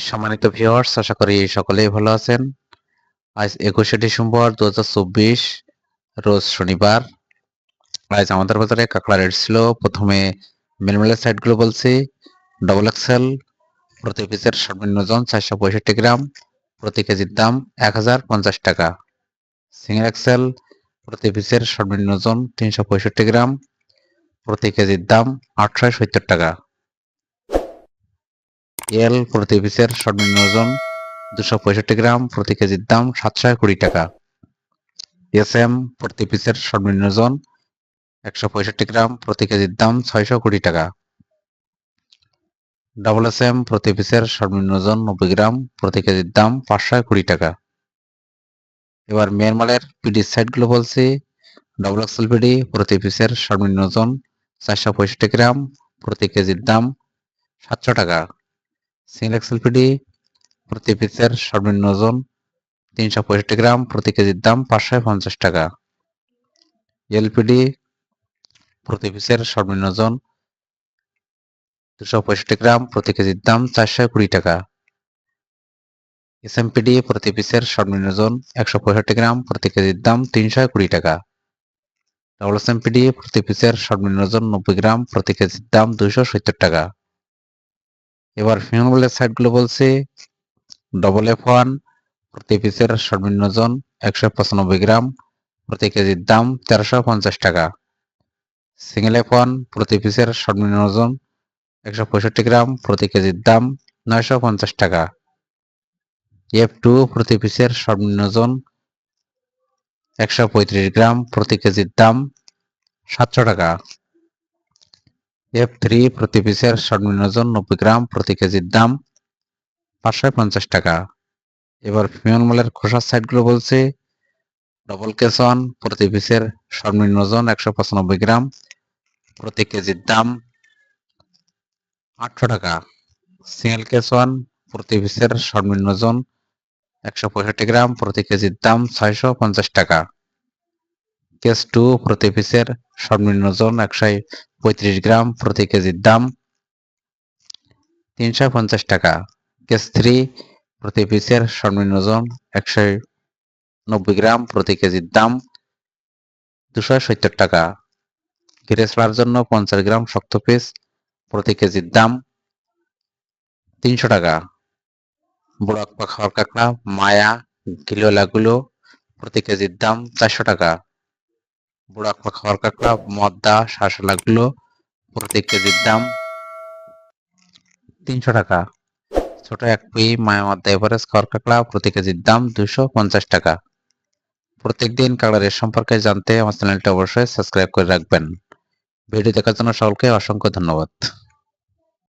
সম্মানিত ভিউয়ার্স, আশা করি সকলেই ভালো আছেন। আজ 21শে ডিসেম্বর 2024, রোজ শনিবার। আজ আমাদের বাজারে কাঁকড়া রেট ছিল প্রথমে মিলমিলের সাইডগুলো বলছি। ডবল এক্সেল প্রতি পিসের সর্বনিম্ন ওজন 465 গ্রাম, প্রতি কেজির দাম 1050 টাকা। সিঙ্গেল এক্সেল প্রতি পিসের সর্বনিম্ন ওজন 365 গ্রাম, প্রতি কেজির দাম 870 টাকা। এল প্রতি পিসের সর্বনিম্ন ওজন 265 গ্রাম, প্রতি কেজির দাম 720 টাকা। এসএম প্রতি পিসের সর্বনিম্ন ওজন 165 গ্রাম, প্রতি কেজির দাম 620 টাকা। ডাবল এসএম প্রতি পিসের সর্বনিম্ন ওজন 90 গ্রাম, প্রতি কেজির দাম 520 টাকা। এবার মিয়ানমারের পিডি সাইডগুলো বলছি। ডবল এক্সেল পিডি প্রতি পিসের সর্বনিম্ন ওজন 465 গ্রাম, প্রতি কেজির দাম 700 টাকা। সিঙ্গেল এক্সেল পিডি প্রতি পিসের সর্বনিম্ন ওজন 365 গ্রাম, প্রতি কেজির দাম 550 টাকা। এলপিডি প্রতি পিসের সর্বনিম্ন ওজন 265 গ্রাম, প্রতি কেজির দাম 420 টাকা। এসএমপিডি প্রতি পিসের সর্বনিম্ন ওজন 165 গ্রাম, প্রতি কেজির দাম 320 টাকা। ডাবল এসএমপিডি প্রতি পিসের সর্বনিম্ন ওজন 90 গ্রাম, প্রতি কেজির দাম 270 টাকা। এবার ফিমেল সাইডগুলো বলছি। ডবল F1 প্রতি পিসের সর্বনিম্ন ওজন 195 গ্রাম, প্রতি কেজির দাম 1350 টাকা। সিঙ্গেল F1 প্রতি পিসের সর্বনিম্ন ওজন 165 গ্রাম, প্রতি কেজির দাম 950 টাকা। F2 প্রতি পিসের সর্বনিম্ন ওজন 135 গ্রাম, প্রতি কেজির দাম 700 টাকা। F3 প্রতি পিসের সর্বনিম্ন ওজন 90 গ্রাম, প্রতি কেজির দাম 550 টাকা। এবার ফিমেল মালের খোসার সাইডগুলো বলছি। ডবল কেস1 প্রতি পিসের সর্বনিম্ন ওজন 195 গ্রাম, প্রতি কেজির দাম 800 টাকা। সিঙ্গেল কেস1 প্রতি পিসের সর্বনিম্ন ওজন 165 গ্রাম, প্রতি কেজির দাম 650 টাকা। কেস2 প্রতি পিসের সর্বনিম্ন ওজন 135 গ্রাম, প্রতি কেজির দাম 350 টাকা। কেস3 প্রতি পিসের সর্বনিম্ন ওজন 190 গ্রাম, প্রতি কেজির দাম 270 টাকা। ঘিরে ছাড়ার জন্য 50 গ্রাম শক্ত পিস, প্রতি কেজির দাম 300 টাকা। বড় খাওয়ার কাঁকড়া মায়া গিলোলাগুলো প্রতি কেজির দাম 400 টাকা। বড় খাওয়ার কাঁকড়া মদ্দা শাঁসলাগুলো প্রতি কেজির দাম 300 টাকা। ছোট এক পিস মায়া মদ্দা এভারেজ খাওয়ার কাঁকড়া প্রতি কেজির দাম 250 টাকা। প্রত্যেকদিন কাঁকড়া রেট সম্পর্কে জানতে আমার চ্যানেলটা অবশ্যই সাবস্ক্রাইব করে রাখবেন। ভিডিও দেখার জন্য সকলকে অসংখ্য ধন্যবাদ।